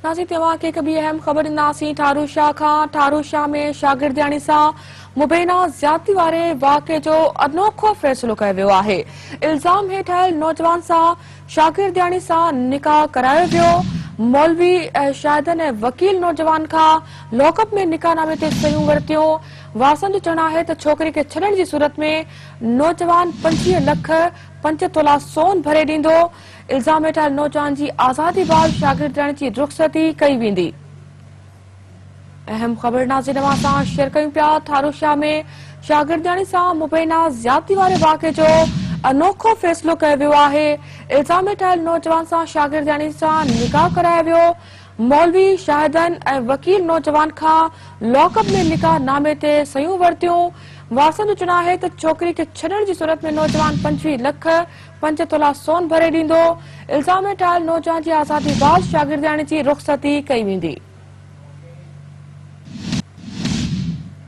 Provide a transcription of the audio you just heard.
नाज़रीन तव्हां खे हिकु ॿी अहम ख़बर ॾींदासीं ठारूशाह खां। ठारूशाह में शागिर्दियाणी सां मुबैना ज़्यादती वारे वाक़े जो अनोखो फ़ैसिलो कयो वियो आहे। इल्ज़ाम हेठि आयल नौजवान सां शागिर्दियाणी सां निकाह करायो वियो। मौलवी शाहिदन ऐं वकील नौजवान खां लॉकअप में निकाहनामे ते सयूं वरितियूं। वारसनि जो चवणु आहे त छोकिरी खे छॾण जी सूरत में नौजवान 25 लख 5 तोला सोन भरे ॾींदो। इल्ज़ाम हेठि आयल नौजवान जी आज़ादी बाद शागिर्दियाणी जी रुख़सती कई वेंदी। अहम ख़बर नाज़रीन अवां सां शेयर कयूं पिया। ठारूशाह में शागिर्दियाणी सां मुबैना ज़्यादती वारे वाक़े जो अनोखो फ़ैसिलो कयो वियो आहे। इल्ज़ाम हेठि आयल नौजवान सां शागिर्दियाणी सां निकाह करायो वियो। मौलवी शाहिदन ऐं वकील नौजवान खां लॉकअप में निकाहनामे ते सयूं वरितियूं। वारसनि जो चवणु आहे त छोकिरी खे छॾण जी सूरत में नौजवान 25 लख 5 तोला सोन भरे ॾींदो। इल्ज़ाम हेठि आयल नौजवान जी आज़ादी बाद शागिर्दियाणी जी रुख़सती कई वेंदी।